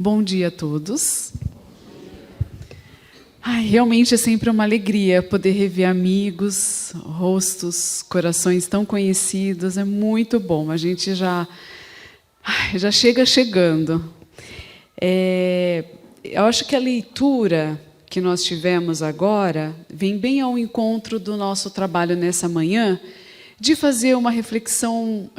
Bom dia a todos. Realmente é sempre uma alegria poder rever amigos, rostos, corações tão conhecidos. É muito bom. A gente já chega chegando. Eu acho que a leitura que nós tivemos agora vem bem ao encontro do nosso trabalho nessa manhã, de fazer uma reflexão,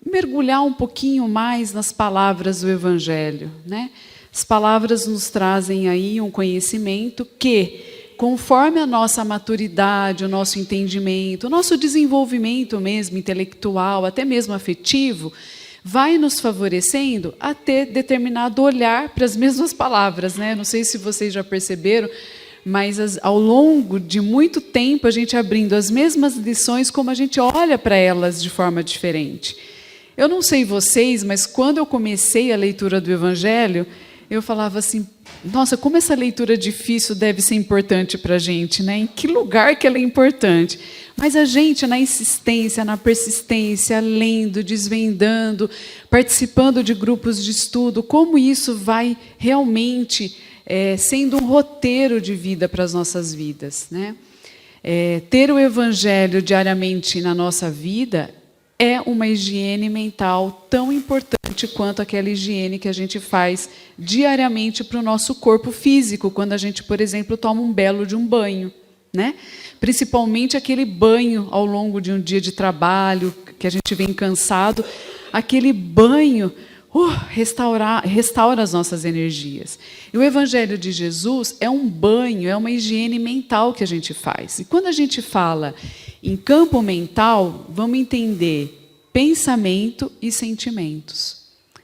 mergulhar um pouquinho mais nas palavras do Evangelho, né? As palavras nos trazem aí um conhecimento que, conforme a nossa maturidade, o nosso entendimento, o nosso desenvolvimento mesmo intelectual, até mesmo afetivo, vai nos favorecendo a ter determinado olhar para as mesmas palavras, né? Não sei se vocês já perceberam, mas ao longo de muito tempo a gente abrindo as mesmas lições, como a gente olha para elas de forma diferente. Eu não sei vocês, mas quando eu comecei a leitura do Evangelho, eu falava assim, nossa, como essa leitura difícil deve ser importante para a gente, né? Em que lugar que ela é importante? Mas a gente, na insistência, na persistência, lendo, desvendando, participando de grupos de estudo, como isso vai realmente sendo um roteiro de vida para as nossas vidas, né? Ter o Evangelho diariamente na nossa vida é uma higiene mental tão importante quanto aquela higiene que a gente faz diariamente para o nosso corpo físico, quando a gente, por exemplo, toma um belo de um banho, né? Principalmente aquele banho ao longo de um dia de trabalho, que a gente vem cansado, aquele banho restaura as nossas energias. E o Evangelho de Jesus é um banho, é uma higiene mental que a gente faz. E quando a gente fala em campo mental, vamos entender pensamento e sentimentos,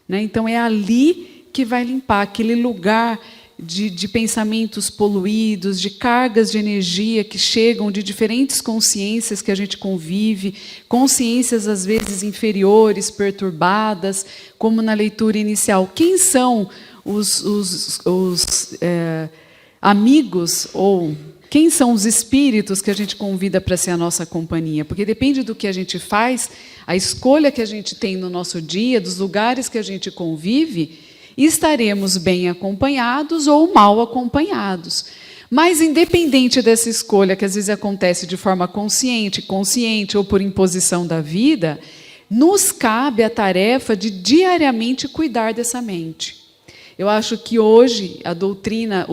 né? Então, é ali que vai limpar aquele lugar de pensamentos poluídos, de cargas de energia que chegam de diferentes consciências que a gente convive, consciências às vezes inferiores, perturbadas, como na leitura inicial. Quem são os amigos ou quem são os espíritos que a gente convida para ser a nossa companhia? Porque depende do que a gente faz, a escolha que a gente tem no nosso dia, dos lugares que a gente convive, estaremos bem acompanhados ou mal acompanhados. Mas, independente dessa escolha, que às vezes acontece de forma consciente ou por imposição da vida, nos cabe a tarefa de diariamente cuidar dessa mente. Eu acho que a doutrina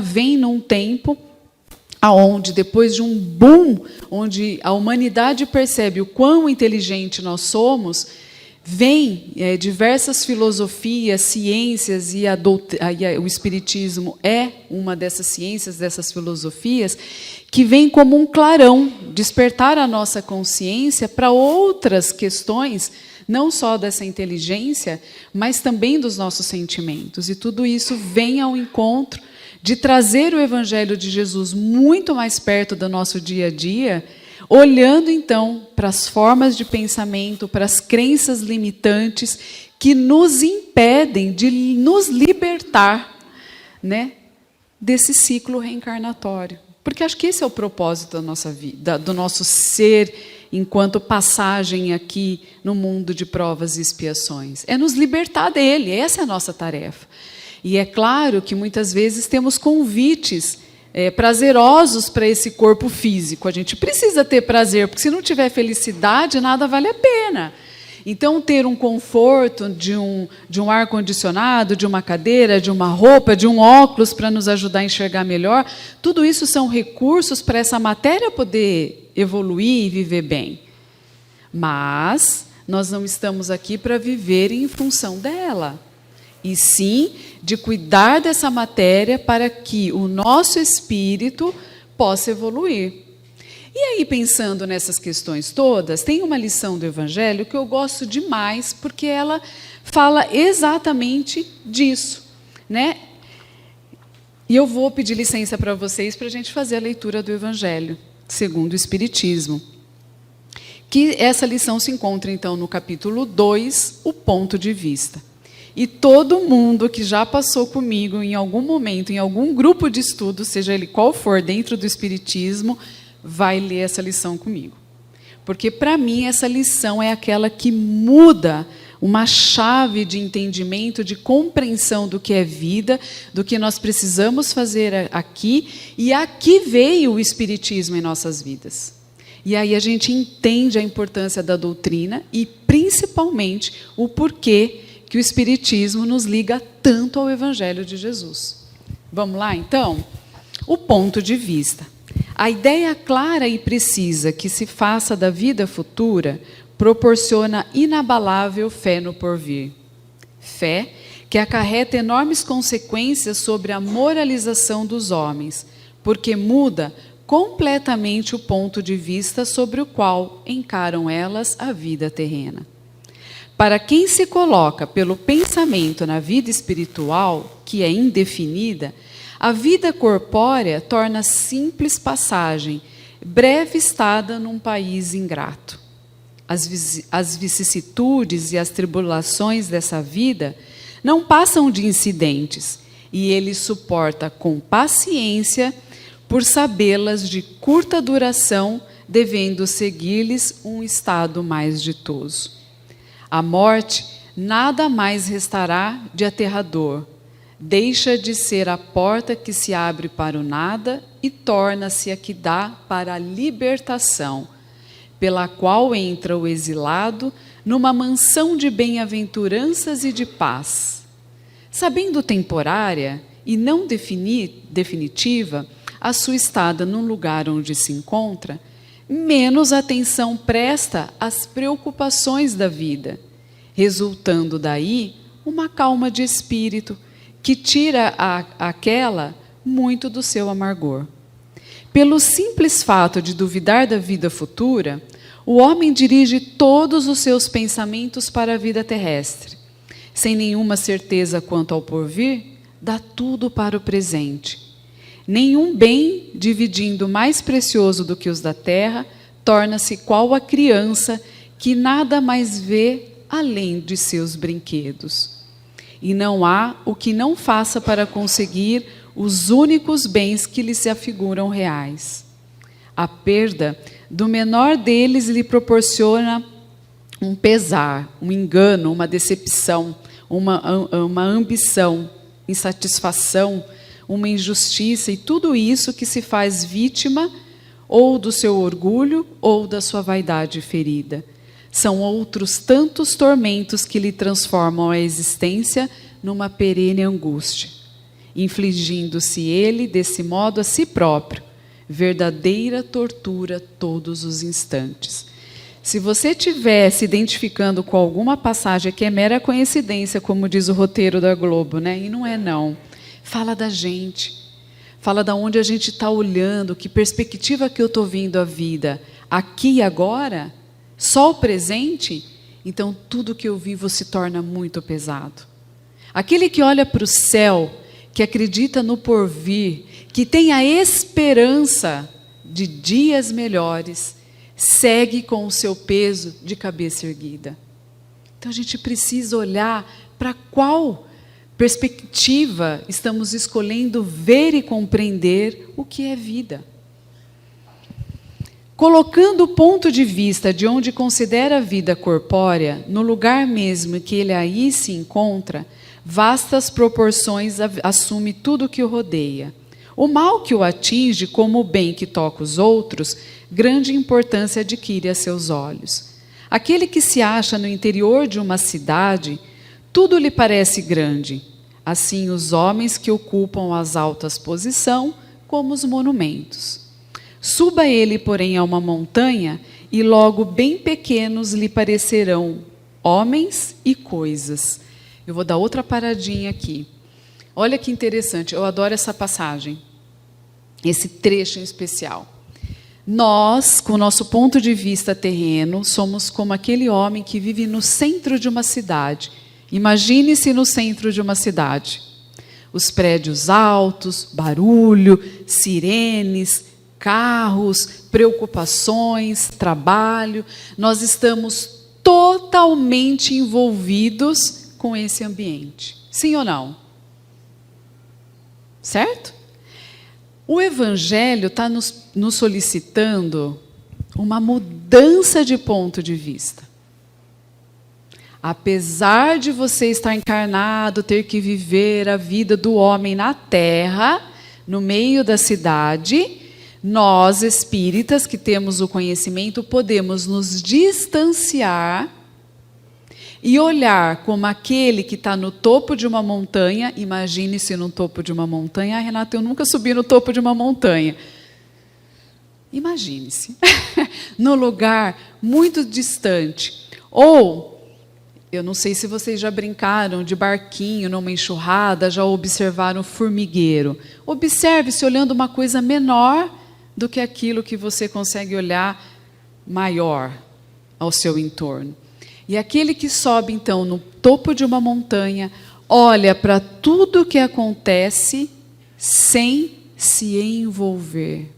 vem num tempo onde, depois de um boom, onde a humanidade percebe o quão inteligente nós somos, vem diversas filosofias, ciências, e o Espiritismo é uma dessas ciências, dessas filosofias, que vem como um clarão, despertar a nossa consciência para outras questões, não só dessa inteligência, mas também dos nossos sentimentos. E tudo isso vem ao encontro de trazer o Evangelho de Jesus muito mais perto do nosso dia a dia, olhando, então, para as formas de pensamento, para as crenças limitantes que nos impedem de nos libertar, né, desse ciclo reencarnatório. Porque acho que esse é o propósito da nossa vida, do nosso ser enquanto passagem aqui no mundo de provas e expiações. É nos libertar dele, essa é a nossa tarefa. E é claro que muitas vezes temos convites prazerosos para esse corpo físico. A gente precisa ter prazer, porque se não tiver felicidade, nada vale a pena. Então, ter um conforto de um ar-condicionado, de uma cadeira, de uma roupa, de um óculos para nos ajudar a enxergar melhor, tudo isso são recursos para essa matéria poder evoluir e viver bem. Mas nós não estamos aqui para viver em função dela, e sim de cuidar dessa matéria para que o nosso espírito possa evoluir. E aí, pensando nessas questões todas, tem uma lição do Evangelho que eu gosto demais, porque ela fala exatamente disso, né? E eu vou pedir licença para vocês para a gente fazer a leitura do Evangelho, segundo o Espiritismo. Que essa lição se encontra, então, no capítulo 2, o ponto de vista. E todo mundo que já passou comigo em algum momento, em algum grupo de estudo, seja ele qual for, dentro do Espiritismo, vai ler essa lição comigo. Porque, para mim, essa lição é aquela que muda uma chave de entendimento, de compreensão do que é vida, do que nós precisamos fazer aqui, e aqui veio o Espiritismo em nossas vidas. E aí a gente entende a importância da doutrina e, principalmente, o porquê que o Espiritismo nos liga tanto ao Evangelho de Jesus. Vamos lá, então? O ponto de vista. A ideia clara e precisa que se faça da vida futura proporciona inabalável fé no porvir. Fé que acarreta enormes consequências sobre a moralização dos homens, porque muda completamente o ponto de vista sobre o qual encaram elas a vida terrena. Para quem se coloca pelo pensamento na vida espiritual, que é indefinida, a vida corpórea torna simples passagem, breve estada num país ingrato. As vicissitudes e as tribulações dessa vida não passam de incidentes, e ele suporta com paciência por sabê-las de curta duração, devendo seguir-lhes um estado mais ditoso. A morte nada mais restará de aterrador. Deixa de ser a porta que se abre para o nada e torna-se a que dá para a libertação, pela qual entra o exilado numa mansão de bem-aventuranças e de paz. Sabendo temporária e não definitiva a sua estada num lugar onde se encontra, menos atenção presta às preocupações da vida, resultando daí uma calma de espírito que tira aquela muito do seu amargor. Pelo simples fato de duvidar da vida futura, o homem dirige todos os seus pensamentos para a vida terrestre. Sem nenhuma certeza quanto ao porvir, dá tudo para o presente. Nenhum bem, dividindo mais precioso do que os da terra, torna-se qual a criança que nada mais vê além de seus brinquedos. E não há o que não faça para conseguir os únicos bens que lhe se afiguram reais. A perda do menor deles lhe proporciona um pesar, um engano, uma decepção, uma ambição, insatisfação, uma injustiça, e tudo isso que se faz vítima ou do seu orgulho ou da sua vaidade ferida. São outros tantos tormentos que lhe transformam a existência numa perene angústia, infligindo-se ele, desse modo, a si próprio, verdadeira tortura todos os instantes. Se você estiver se identificando com alguma passagem que é mera coincidência, como diz o roteiro da Globo, né? E não é não. Fala da gente. Fala da onde a gente está olhando, que perspectiva que eu estou vendo a vida. Aqui e agora? Só o presente? Então tudo que eu vivo se torna muito pesado. Aquele que olha para o céu, que acredita no porvir, que tem a esperança de dias melhores, segue com o seu peso de cabeça erguida. Então a gente precisa olhar para qual perspectiva estamos escolhendo ver e compreender o que é vida. Colocando o ponto de vista de onde considera a vida corpórea, no lugar mesmo que ele aí se encontra, vastas proporções assume tudo o que o rodeia. O mal que o atinge, como o bem que toca os outros, grande importância adquire a seus olhos. Aquele que se acha no interior de uma cidade, tudo lhe parece grande. Assim os homens que ocupam as altas posições, como os monumentos. Suba ele, porém, a uma montanha, e logo bem pequenos lhe parecerão homens e coisas. Eu vou dar outra paradinha aqui. Olha que interessante, eu adoro essa passagem, esse trecho em especial. Nós, com o nosso ponto de vista terreno, somos como aquele homem que vive no centro de uma cidade. Imagine-se no centro de uma cidade. Os prédios altos, barulho, sirenes, carros, preocupações, trabalho. Nós estamos totalmente envolvidos com esse ambiente. Sim ou não? Certo? O Evangelho está nos solicitando uma mudança de ponto de vista. apesar de você estar encarnado, ter que viver a vida do homem na terra, no meio da cidade, nós, espíritas, que temos o conhecimento, podemos nos distanciar e olhar como aquele que está no topo de uma montanha. Imagine-se no topo de uma montanha. Ah, Renata, eu nunca subi no topo de uma montanha. Imagine-se. No lugar muito distante. Ou, eu não sei se vocês já brincaram de barquinho numa enxurrada, já observaram formigueiro. Observe-se olhando uma coisa menor do que aquilo que você consegue olhar maior ao seu entorno. E aquele que sobe, então, no topo de uma montanha, olha para tudo o que acontece sem se envolver.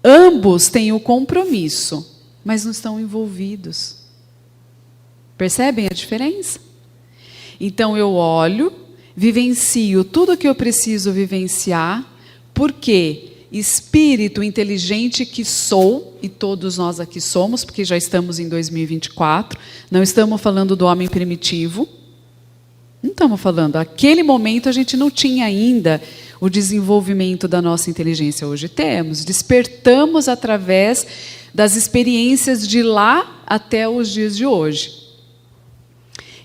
Ambos têm o compromisso, mas não estão envolvidos. Percebem a diferença? Então, eu olho, vivencio tudo o que eu preciso vivenciar, porque espírito inteligente que sou, e todos nós aqui somos, porque já estamos em 2024, não estamos falando do homem primitivo, não estamos falando, naquele momento a gente não tinha ainda o desenvolvimento da nossa inteligência, hoje temos, despertamos através das experiências de lá até os dias de hoje.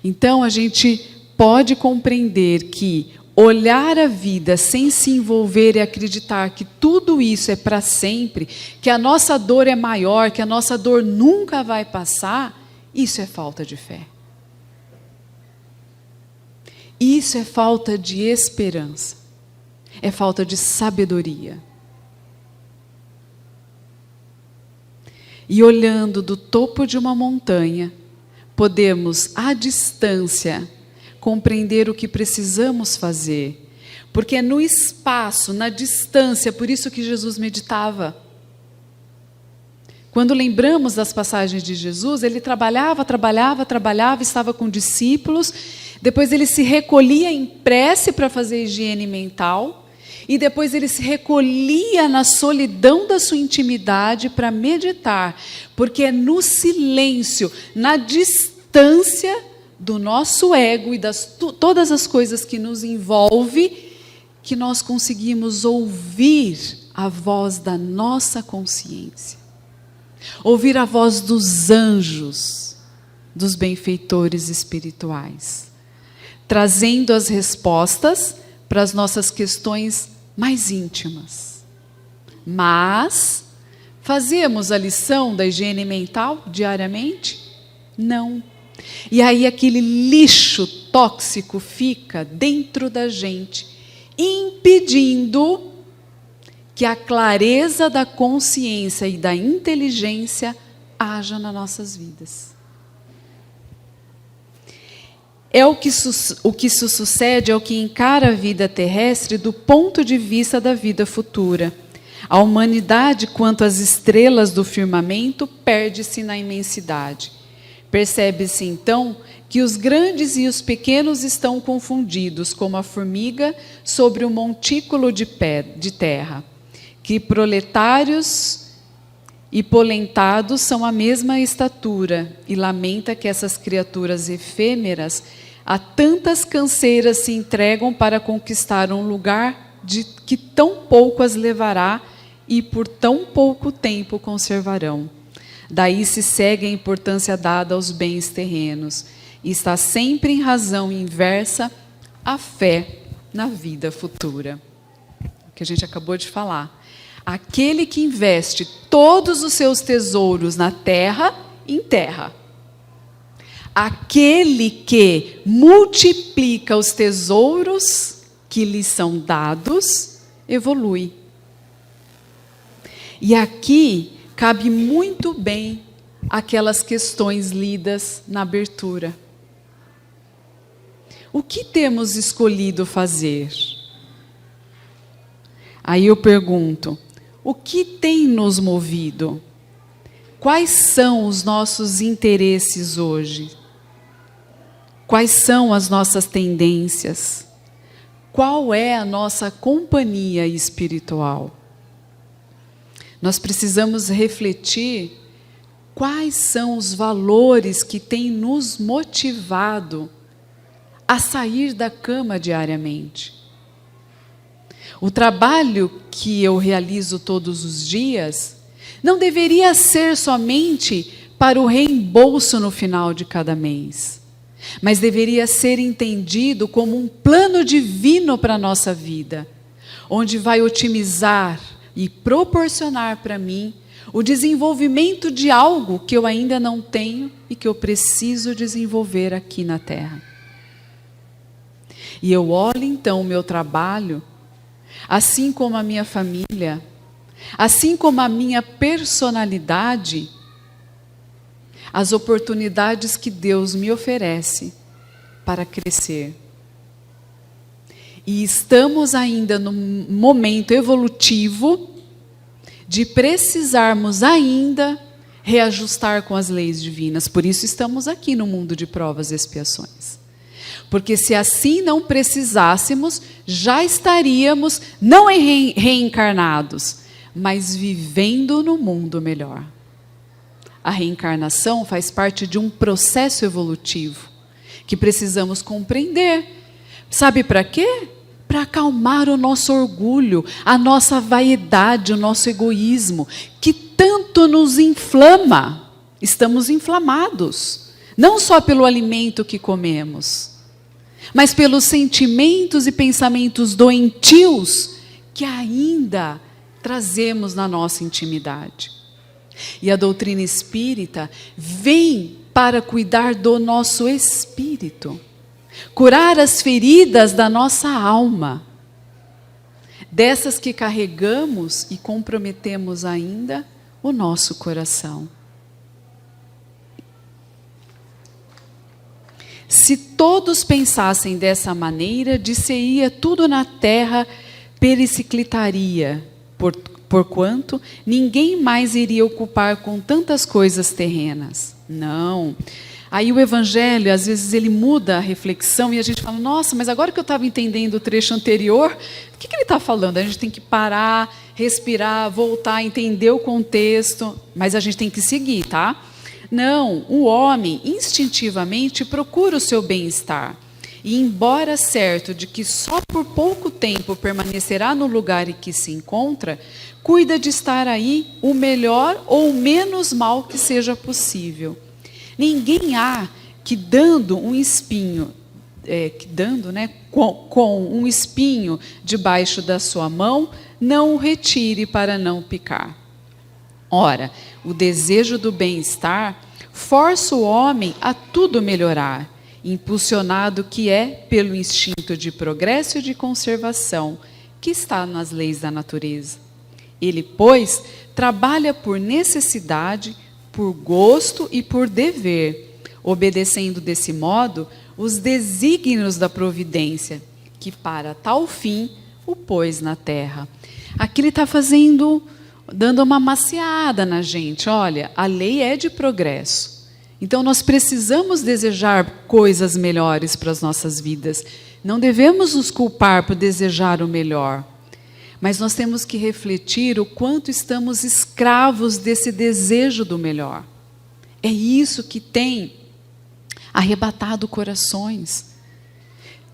Então a gente pode compreender que olhar a vida sem se envolver e acreditar que tudo isso é para sempre, que a nossa dor é maior, que a nossa dor nunca vai passar, isso é falta de fé. Isso é falta de esperança. É falta de sabedoria. E olhando do topo de uma montanha, podemos, à distância, compreender o que precisamos fazer. Porque é no espaço, na distância, por isso que Jesus meditava. Quando lembramos das passagens de Jesus, ele trabalhava, estava com discípulos, depois ele se recolhia em prece para fazer higiene mental, e depois ele se recolhia na solidão da sua intimidade para meditar, porque é no silêncio, na distância do nosso ego e todas as coisas que nos envolvem, que nós conseguimos ouvir a voz da nossa consciência, ouvir a voz dos anjos, dos benfeitores espirituais, trazendo as respostas para as nossas questões mais íntimas. Mas fazemos a lição da higiene mental diariamente? Não. E aí aquele lixo tóxico fica dentro da gente, impedindo que a clareza da consciência e da inteligência haja nas nossas vidas. O que isso sucede é o que encara a vida terrestre do ponto de vista da vida futura. A humanidade, quanto às estrelas do firmamento, perde-se na imensidade. Percebe-se, então, que os grandes e os pequenos estão confundidos, como a formiga sobre um montículo de terra, que proletários e polentados são a mesma estatura, e lamenta que essas criaturas efêmeras a tantas canseiras se entregam para conquistar um lugar de que tão pouco as levará e por tão pouco tempo conservarão. Daí se segue a importância dada aos bens terrenos, e está sempre em razão inversa a fé na vida futura. O que a gente acabou de falar. Aquele que investe todos os seus tesouros na terra, enterra. Aquele que multiplica os tesouros que lhe são dados, evolui. E aqui cabe muito bem aquelas questões lidas na abertura. O que temos escolhido fazer? Aí eu pergunto, o que tem nos movido? Quais são os nossos interesses hoje? Quais são as nossas tendências? Qual é a nossa companhia espiritual? Nós precisamos refletir quais são os valores que têm nos motivado a sair da cama diariamente. O trabalho que eu realizo todos os dias não deveria ser somente para o reembolso no final de cada mês, mas deveria ser entendido como um plano divino para a nossa vida, onde vai otimizar e proporcionar para mim o desenvolvimento de algo que eu ainda não tenho e que eu preciso desenvolver aqui na Terra. E eu olho então o meu trabalho, assim como a minha família, assim como a minha personalidade, as oportunidades que Deus me oferece para crescer. E estamos ainda num momento evolutivo de precisarmos ainda reajustar com as leis divinas. Por isso estamos aqui no mundo de provas e expiações. Porque se assim não precisássemos, já estaríamos não reencarnados, mas vivendo no mundo melhor. A reencarnação faz parte de um processo evolutivo que precisamos compreender. Sabe para quê? Para acalmar o nosso orgulho, a nossa vaidade, o nosso egoísmo, que tanto nos inflama. Estamos inflamados, não só pelo alimento que comemos, mas pelos sentimentos e pensamentos doentios que ainda trazemos na nossa intimidade. E a doutrina espírita vem para cuidar do nosso espírito, curar as feridas da nossa alma, dessas que carregamos e comprometemos ainda o nosso coração. Se todos pensassem dessa maneira, dir-se-ia tudo na terra periclitaria, porquanto ninguém mais iria ocupar com tantas coisas terrenas. Não. Aí o Evangelho, às vezes, ele muda a reflexão e a gente fala, nossa, mas agora que eu estava entendendo o trecho anterior, o que ele está falando? A gente tem que parar, respirar, voltar, entender o contexto, mas a gente tem que seguir, tá? Não, o homem instintivamente procura o seu bem-estar. E embora certo de que só por pouco tempo permanecerá no lugar em que se encontra, cuida de estar aí o melhor ou o menos mal que seja possível. Ninguém há que dando um espinho, com um espinho debaixo da sua mão, não o retire para não picar. Ora, o desejo do bem-estar força o homem a tudo melhorar, impulsionado que é pelo instinto de progresso e de conservação, que está nas leis da natureza. Ele, pois, trabalha por necessidade, por gosto e por dever, obedecendo desse modo os desígnios da providência, que para tal fim o pôs na terra. Aqui ele está dando uma maciada na gente. Olha, a lei é de progresso. Então nós precisamos desejar coisas melhores para as nossas vidas. Não devemos nos culpar por desejar o melhor. Mas nós temos que refletir o quanto estamos escravos desse desejo do melhor. É isso que tem arrebatado corações.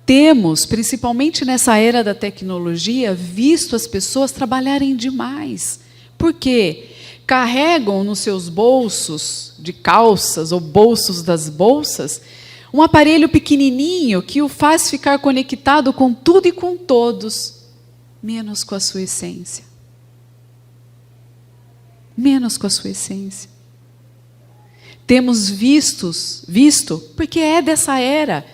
Temos, principalmente nessa era da tecnologia, visto as pessoas trabalharem demais. Por quê? Carregam nos seus bolsos de calças ou bolsos das bolsas um aparelho pequenininho que o faz ficar conectado com tudo e com todos, menos com a sua essência. Menos com a sua essência. Temos visto, porque é dessa era.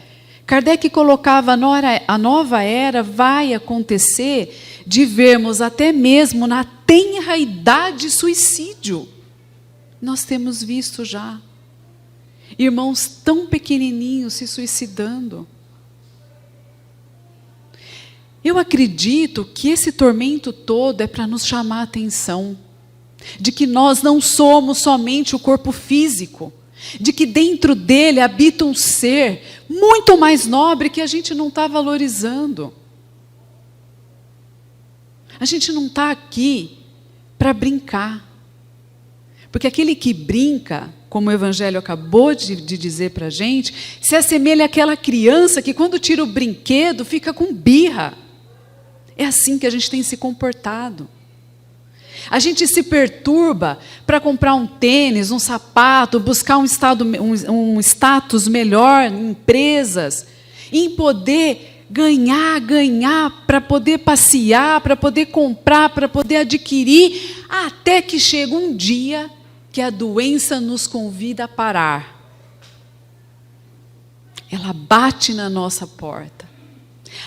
Kardec colocava a nova era vai acontecer de vermos até mesmo na tenra idade suicídio. Nós temos visto já. Irmãos tão pequenininhos se suicidando. Eu acredito que esse tormento todo é para nos chamar a atenção de que nós não somos somente o corpo físico, de que dentro dele habita um ser muito mais nobre que a gente não está valorizando. A gente não está aqui para brincar, Porque aquele que brinca, como o Evangelho acabou de dizer para a gente, se assemelha àquela criança que quando tira o brinquedo fica com birra. É assim que a gente tem se comportado. A gente se perturba para comprar um tênis, um sapato, buscar um status melhor em empresas, em poder ganhar, para poder passear, para poder comprar, para poder adquirir, até que chega um dia que a doença nos convida a parar. Ela bate na nossa porta.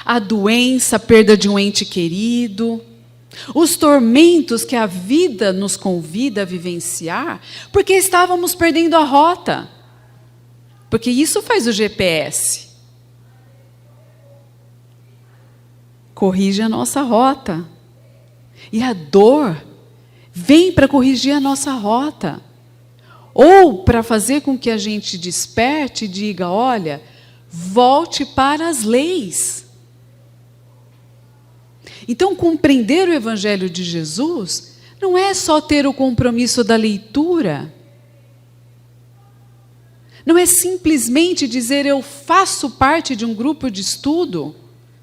A doença, a perda de um ente querido, os tormentos que a vida nos convida a vivenciar, porque estávamos perdendo a rota. Porque isso faz o GPS. Corrige a nossa rota. E a dor vem para corrigir a nossa rota. Ou para fazer com que a gente desperte e diga, olha, volte para as leis. Então, compreender o Evangelho de Jesus não é só ter o compromisso da leitura. Não é simplesmente dizer, eu faço parte de um grupo de estudo.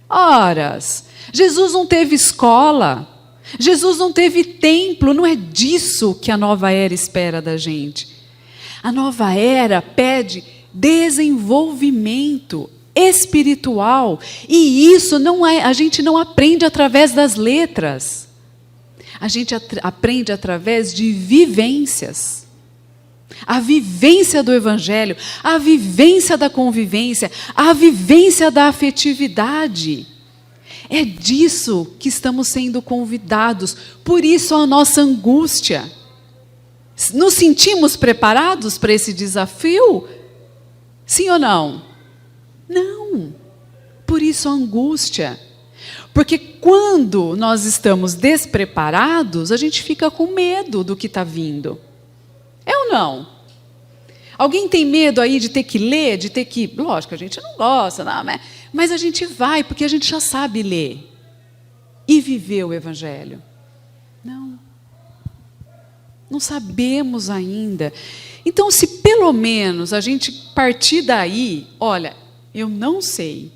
Horas, Jesus não teve escola, Jesus não teve templo, não é disso que a nova era espera da gente. A nova era pede desenvolvimento espiritual, e isso a gente não aprende através das letras, a gente aprende através de vivências. A vivência do Evangelho, a vivência da convivência, a vivência da afetividade. É disso que estamos sendo convidados, por isso a nossa angústia. Nos sentimos preparados para esse desafio? Sim ou não? Não. Por isso a angústia. Porque quando nós estamos despreparados, a gente fica com medo do que está vindo. É ou não? Alguém tem medo aí de ter que ler, de ter que... Lógico, a gente não gosta, não, mas a gente vai, porque a gente já sabe ler. E viver o Evangelho. Não. Não sabemos ainda. Então, se pelo menos a gente partir daí, olha, eu não sei.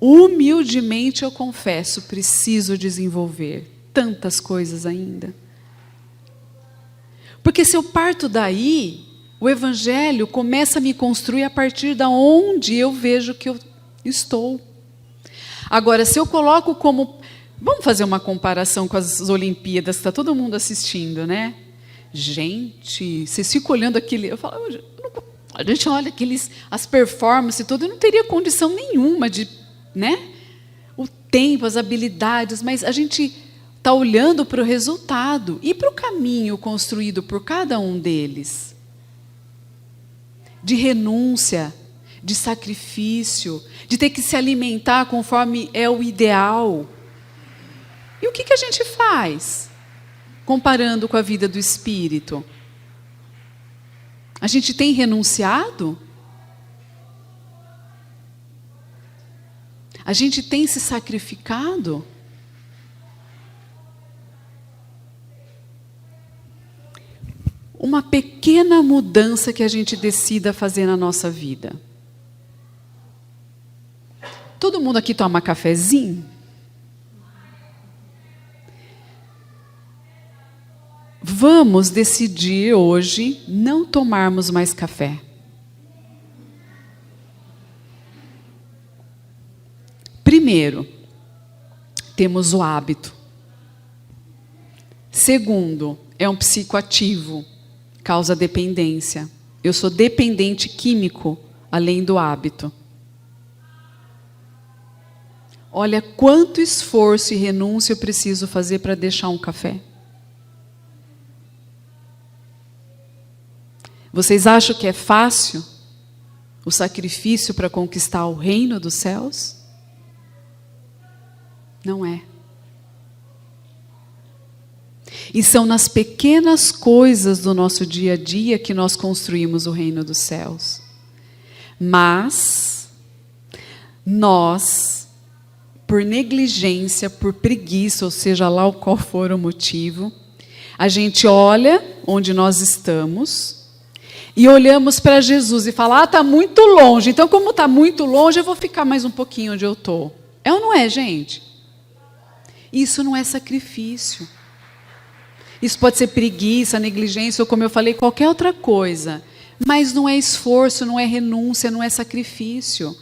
Humildemente eu confesso, preciso desenvolver tantas coisas ainda. Porque se eu parto daí, o Evangelho começa a me construir a partir de onde eu vejo que eu estou. Agora, se eu coloco como... Vamos fazer uma comparação com as Olimpíadas, que está todo mundo assistindo, né? Gente, vocês ficam olhando aquele... Eu falo, a gente olha as performances e tudo, eu não teria condição nenhuma de... né? O tempo, as habilidades, mas a gente está olhando para o resultado e para o caminho construído por cada um deles. De renúncia, de sacrifício, de ter que se alimentar conforme é o ideal. E o que a gente faz, comparando com a vida do Espírito? A gente tem renunciado? A gente tem se sacrificado? Uma pequena mudança que a gente decida fazer na nossa vida. Todo mundo aqui toma cafezinho? Vamos decidir hoje não tomarmos mais café. Primeiro, temos o hábito. Segundo, é um psicoativo, causa dependência. Eu sou dependente químico, além do hábito. Olha quanto esforço e renúncia eu preciso fazer para deixar um café. Vocês acham que é fácil o sacrifício para conquistar o reino dos céus? Não é. E são nas pequenas coisas do nosso dia a dia que nós construímos o reino dos céus. Mas nós, por negligência, por preguiça, ou seja lá qual for o motivo, A gente olha onde nós estamos e olhamos para Jesus e fala, está muito longe, então como está muito longe, eu vou ficar mais um pouquinho onde eu estou. É ou não é, gente? Isso não é sacrifício. Isso pode ser preguiça, negligência, ou como eu falei, qualquer outra coisa. Mas não é esforço, não é renúncia, não é sacrifício.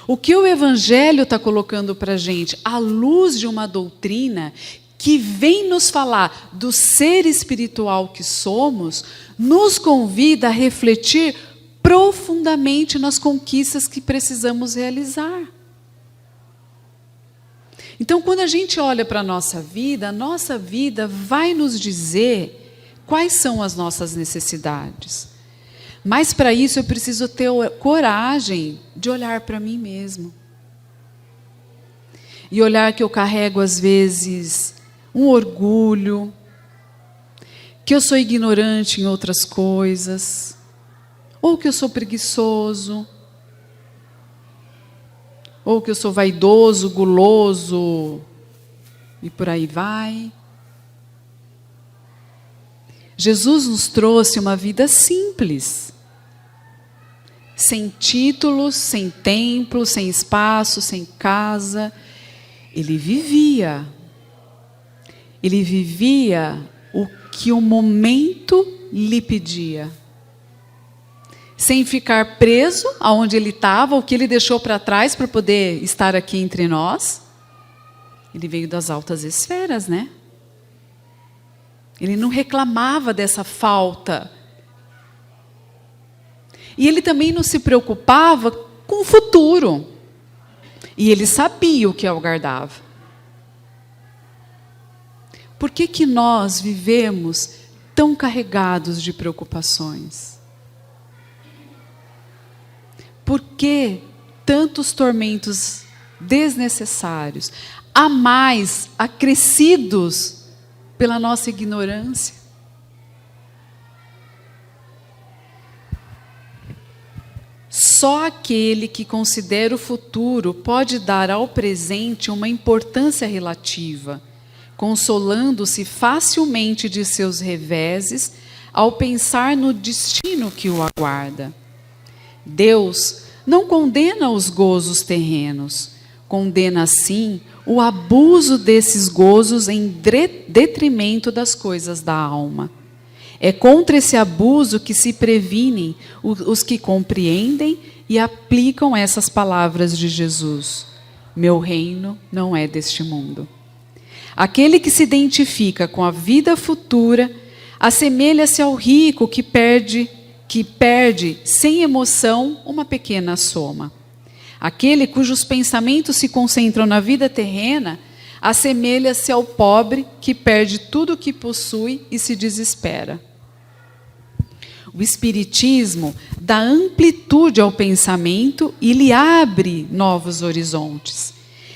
O que o Evangelho está colocando para a gente, à luz de uma doutrina que vem nos falar do ser espiritual que somos, nos convida a refletir profundamente nas conquistas que precisamos realizar. Então, quando a gente olha para a nossa vida vai nos dizer quais são as nossas necessidades. Mas, para isso, eu preciso ter coragem de olhar para mim mesmo. E olhar que eu carrego, às vezes, um orgulho, que eu sou ignorante em outras coisas, ou que eu sou preguiçoso, ou que eu sou vaidoso, guloso, e por aí vai. Jesus nos trouxe uma vida simples, sem títulos, sem templo, sem espaço, sem casa. Ele vivia o que o momento lhe pedia, sem ficar preso aonde ele estava, o que ele deixou para trás para poder estar aqui entre nós. Ele veio das altas esferas, né? Ele não reclamava dessa falta. E ele também não se preocupava com o futuro. E ele sabia o que aguardava. Por que nós vivemos tão carregados de preocupações? Por que tantos tormentos desnecessários, a mais acrescidos pela nossa ignorância? Só aquele que considera o futuro pode dar ao presente uma importância relativa, consolando-se facilmente de seus reveses ao pensar no destino que o aguarda. Deus não condena os gozos terrenos, condena, sim, o abuso desses gozos em detrimento das coisas da alma. É contra esse abuso que se previnem os que compreendem e aplicam essas palavras de Jesus. Meu reino não é deste mundo. Aquele que se identifica com a vida futura assemelha-se ao rico que perde sem emoção uma pequena soma. Aquele cujos pensamentos se concentram na vida terrena assemelha-se ao pobre que perde tudo o que possui e se desespera. O Espiritismo dá amplitude ao pensamento e lhe abre novos horizontes.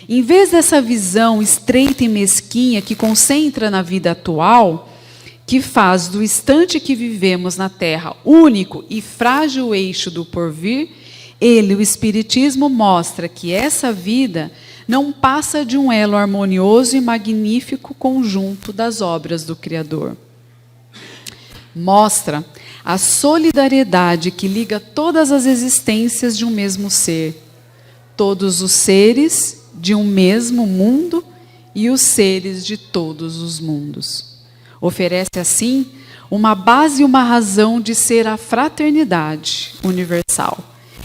Em vez dessa visão estreita e mesquinha que concentra na vida atual, que faz do instante que vivemos na Terra único e frágil eixo do porvir, o Espiritismo, mostra que essa vida não passa de um elo harmonioso e magnífico conjunto das obras do Criador. Mostra a solidariedade que liga todas as existências de um mesmo ser, todos os seres de um mesmo mundo e os seres de todos os mundos. Oferece, assim, uma base e uma razão de ser a fraternidade universal,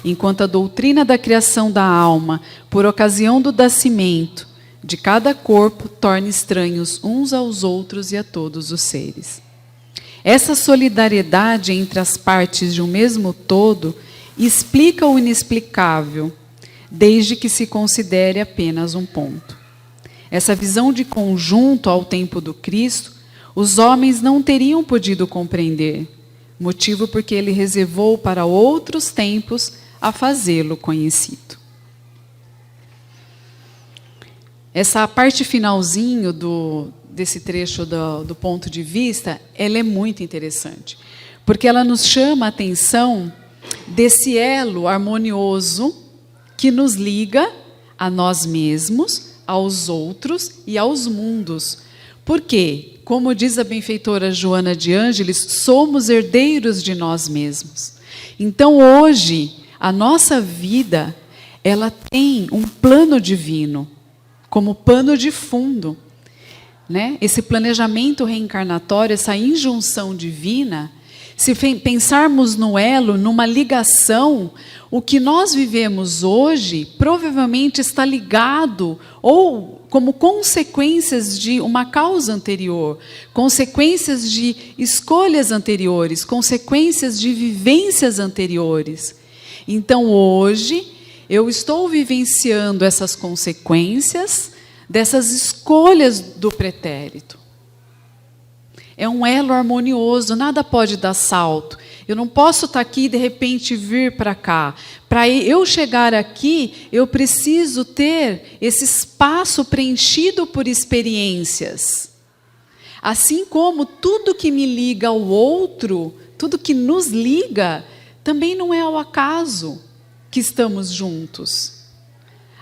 enquanto a doutrina da criação da alma, por ocasião do nascimento de cada corpo, torna estranhos uns aos outros e a todos os seres. Essa solidariedade entre as partes de um mesmo todo explica o inexplicável, desde que se considere apenas um ponto. Essa visão de conjunto ao tempo do Cristo, os homens não teriam podido compreender, motivo porque ele reservou para outros tempos a fazê-lo conhecido. Essa parte finalzinho desse trecho do ponto de vista, ela é muito interessante, porque ela nos chama a atenção desse elo harmonioso que nos liga a nós mesmos, aos outros e aos mundos. Porque como diz a benfeitora Joana de Ângeles, somos herdeiros de nós mesmos. Então, hoje, a nossa vida, ela tem um plano divino, como pano de fundo, né? Esse planejamento reencarnatório, essa injunção divina, se pensarmos no elo, numa ligação, o que nós vivemos hoje provavelmente está ligado ou como consequências de uma causa anterior, consequências de escolhas anteriores, consequências de vivências anteriores. Então, hoje, eu estou vivenciando essas consequências dessas escolhas do pretérito. É um elo harmonioso, nada pode dar salto. Eu não posso estar aqui e, de repente, vir para cá. Para eu chegar aqui, eu preciso ter esse espaço preenchido por experiências. Assim como tudo que me liga ao outro, tudo que nos liga, também não é ao acaso que estamos juntos.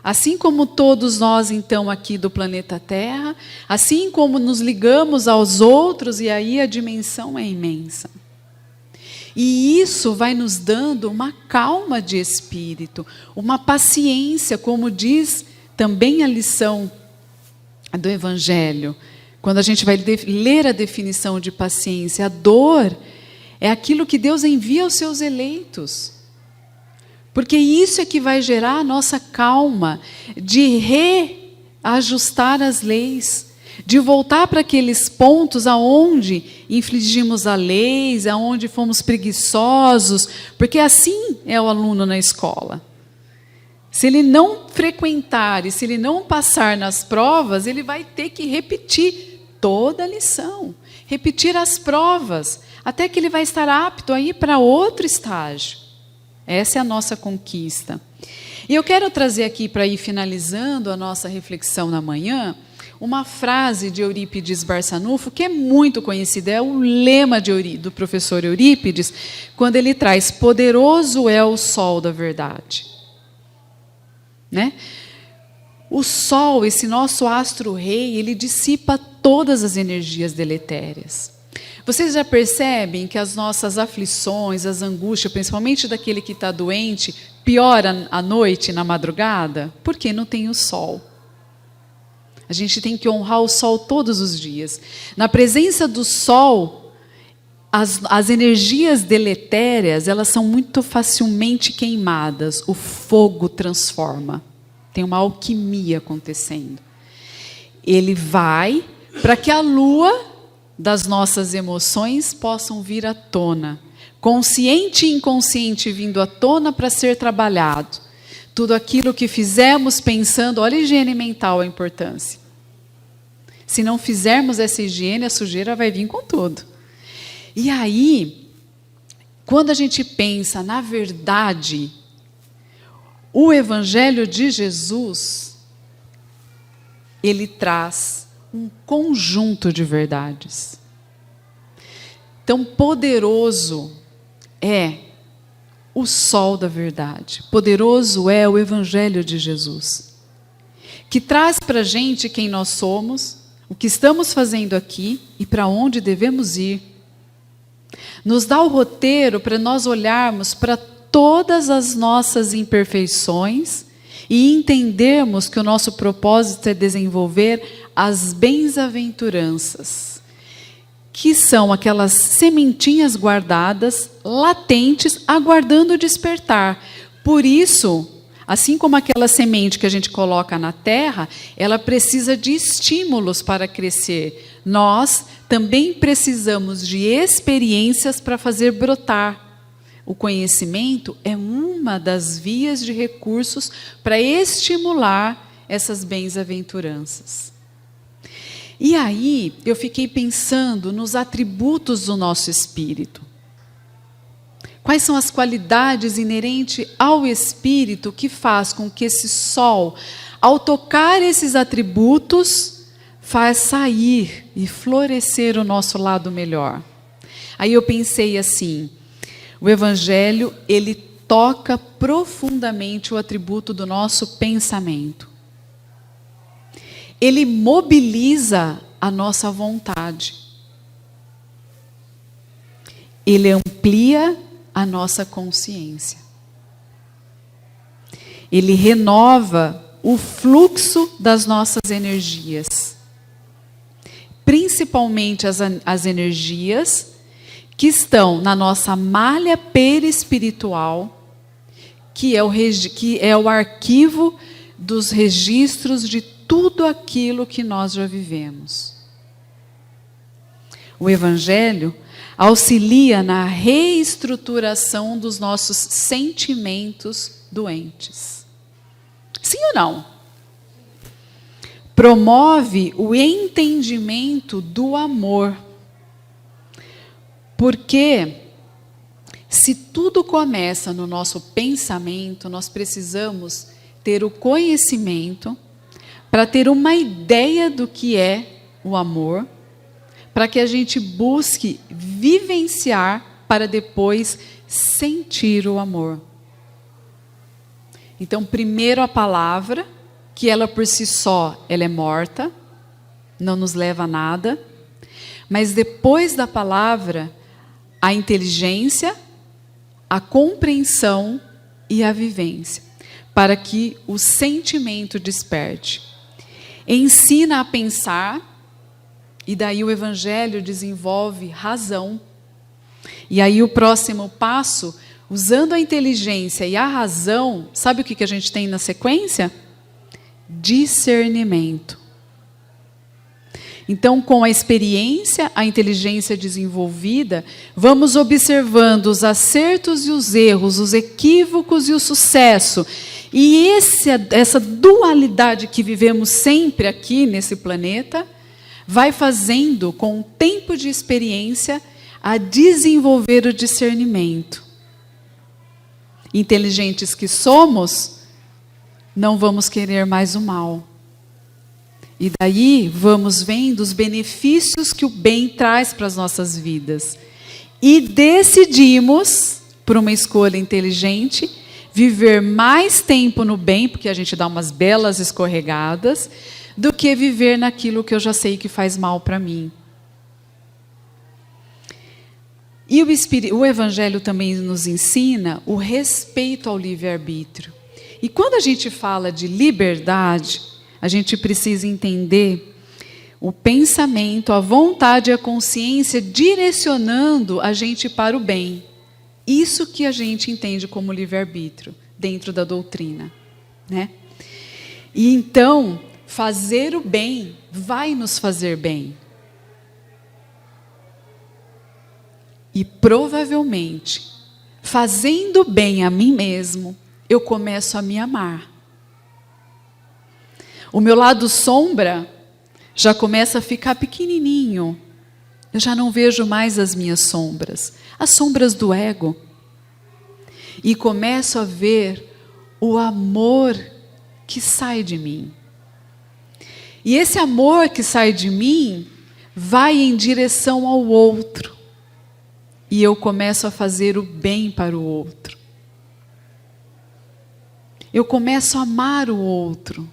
Assim como todos nós, então, aqui do planeta Terra, assim como nos ligamos aos outros, e aí a dimensão é imensa. E isso vai nos dando uma calma de espírito, uma paciência, como diz também a lição do Evangelho. Quando a gente vai ler a definição de paciência, a dor é aquilo que Deus envia aos seus eleitos. Porque isso é que vai gerar a nossa calma, de reajustar as leis, de voltar para aqueles pontos aonde infligimos a leis, aonde fomos preguiçosos, porque assim é o aluno na escola. Se ele não frequentar e se ele não passar nas provas, ele vai ter que repetir toda a lição, repetir as provas, até que ele vai estar apto a ir para outro estágio. Essa é a nossa conquista. E eu quero trazer aqui, para ir finalizando a nossa reflexão na manhã, uma frase de Eurípides Barçanufo, que é muito conhecida, é o lema do professor Eurípides, quando ele traz: poderoso é o sol da verdade. Né? O sol, esse nosso astro-rei, ele dissipa todas as energias deletérias. Vocês já percebem que as nossas aflições, as angústias, principalmente daquele que está doente, piora à noite, na madrugada? Porque não tem o sol. A gente tem que honrar o sol todos os dias. Na presença do sol, as energias deletérias, elas são muito facilmente queimadas. O fogo transforma. Tem uma alquimia acontecendo. Ele vai para que a lua das nossas emoções possam vir à tona. Consciente e inconsciente vindo à tona para ser trabalhado. Tudo aquilo que fizemos pensando, olha a higiene mental, a importância. Se não fizermos essa higiene, a sujeira vai vir com tudo. E aí, quando a gente pensa na verdade, o Evangelho de Jesus, ele traz um conjunto de verdades. Tão poderoso é o sol da verdade. Poderoso é o Evangelho de Jesus, que traz para a gente quem nós somos, o que estamos fazendo aqui e para onde devemos ir. Nos dá o roteiro para nós olharmos para todas as nossas imperfeições e entendermos que o nosso propósito é desenvolver as bem-aventuranças, que são aquelas sementinhas guardadas, latentes, aguardando o despertar. Por isso, assim como aquela semente que a gente coloca na terra, ela precisa de estímulos para crescer. Nós também precisamos de experiências para fazer brotar. O conhecimento é uma das vias de recursos para estimular essas bem-aventuranças. E aí, eu fiquei pensando nos atributos do nosso espírito. Quais são as qualidades inerentes ao espírito que faz com que esse sol, ao tocar esses atributos, faz sair e florescer o nosso lado melhor? Aí eu pensei assim, o Evangelho, ele toca profundamente o atributo do nosso pensamento. Ele mobiliza a nossa vontade. Ele amplia a nossa consciência. Ele renova o fluxo das nossas energias. Principalmente as energias que estão na nossa malha perispiritual, que é o arquivo dos registros de tudo aquilo que nós já vivemos. O Evangelho auxilia na reestruturação dos nossos sentimentos doentes. Sim ou não? Promove o entendimento do amor. Porque se tudo começa no nosso pensamento, nós precisamos ter o conhecimento para ter uma ideia do que é o amor, para que a gente busque vivenciar para depois sentir o amor. Então, primeiro a palavra, que ela por si só, ela é morta, não nos leva a nada, mas depois da palavra, a inteligência, a compreensão e a vivência, para que o sentimento desperte. Ensina a pensar, e daí o Evangelho desenvolve razão. E aí o próximo passo, usando a inteligência e a razão, sabe o que a gente tem na sequência? Discernimento. Então, com a experiência, a inteligência desenvolvida, vamos observando os acertos e os erros, os equívocos e o sucesso. E essa dualidade que vivemos sempre aqui nesse planeta, vai fazendo, com o tempo de experiência, a desenvolver o discernimento. Inteligentes que somos, não vamos querer mais o mal. E daí vamos vendo os benefícios que o bem traz para as nossas vidas. E decidimos, por uma escolha inteligente, viver mais tempo no bem, porque a gente dá umas belas escorregadas, do que viver naquilo que eu já sei que faz mal para mim. E o Evangelho também nos ensina o respeito ao livre-arbítrio. E quando a gente fala de liberdade, a gente precisa entender o pensamento, a vontade e a consciência direcionando a gente para o bem. Isso que a gente entende como livre-arbítrio, dentro da doutrina, né? E então, fazer o bem vai nos fazer bem. E provavelmente, fazendo bem a mim mesmo, eu começo a me amar. O meu lado sombra já começa a ficar pequenininho. Eu já não vejo mais as minhas sombras, as sombras do ego. E começo a ver o amor que sai de mim. E esse amor que sai de mim vai em direção ao outro. E eu começo a fazer o bem para o outro. Eu começo a amar o outro.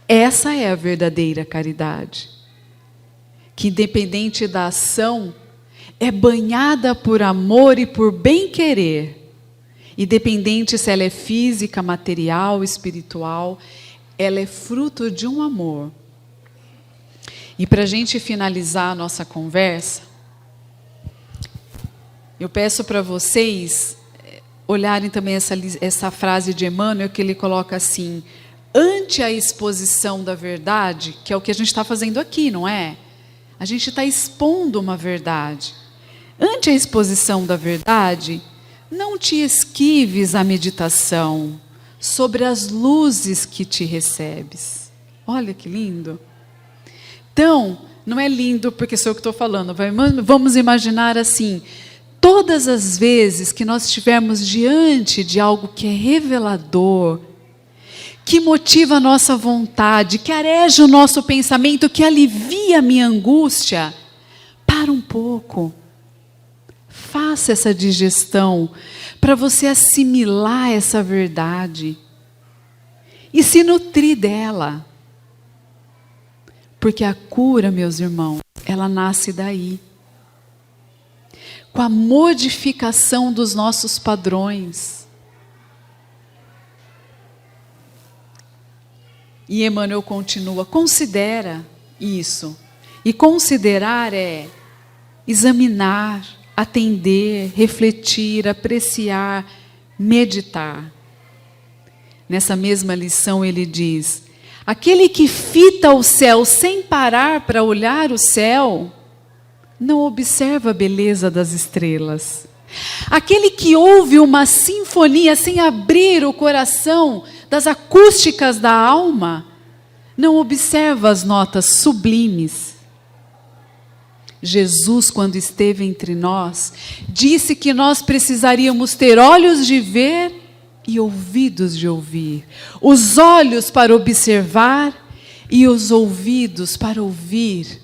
Essa é a verdadeira caridade, que independente da ação, é banhada por amor e por bem-querer. Independente se ela é física, material, espiritual, ela é fruto de um amor. E para a gente finalizar a nossa conversa, eu peço para vocês olharem também essa frase de Emmanuel, que ele coloca assim: ante a exposição da verdade, que é o que a gente está fazendo aqui, não é? A gente está expondo uma verdade. Ante a exposição da verdade, não te esquives à meditação sobre as luzes que te recebes. Olha que lindo. Então, não é lindo porque sou eu que estou falando. Vamos imaginar assim: todas as vezes que nós estivermos diante de algo que é revelador, que motiva a nossa vontade, que areja o nosso pensamento, que alivia a minha angústia, para um pouco. Faça essa digestão para você assimilar essa verdade e se nutrir dela. Porque a cura, meus irmãos, ela nasce daí. Com a modificação dos nossos padrões. E Emmanuel continua, considera isso. E considerar é examinar, atender, refletir, apreciar, meditar. Nessa mesma lição ele diz, aquele que fita o céu sem parar para olhar o céu, não observa a beleza das estrelas. Aquele que ouve uma sinfonia sem abrir o coração das acústicas da alma, não observa as notas sublimes. Jesus, quando esteve entre nós, disse que nós precisaríamos ter olhos de ver e ouvidos de ouvir. Os olhos para observar e os ouvidos para ouvir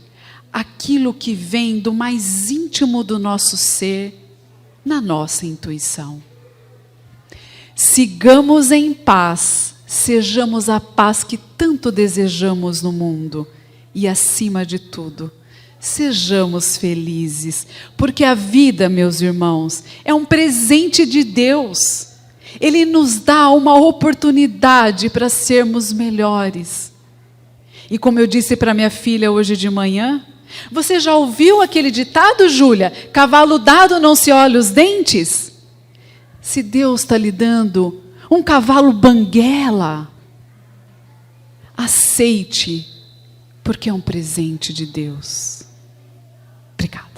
aquilo que vem do mais íntimo do nosso ser, na nossa intuição. Sigamos em paz, sejamos a paz que tanto desejamos no mundo e, acima de tudo, sejamos felizes, porque a vida, meus irmãos, é um presente de Deus. Ele nos dá uma oportunidade para sermos melhores. E como eu disse para minha filha hoje de manhã, você já ouviu aquele ditado, Júlia? Cavalo dado não se olha os dentes? Se Deus está lhe dando um cavalo banguela, aceite, porque é um presente de Deus. Obrigada.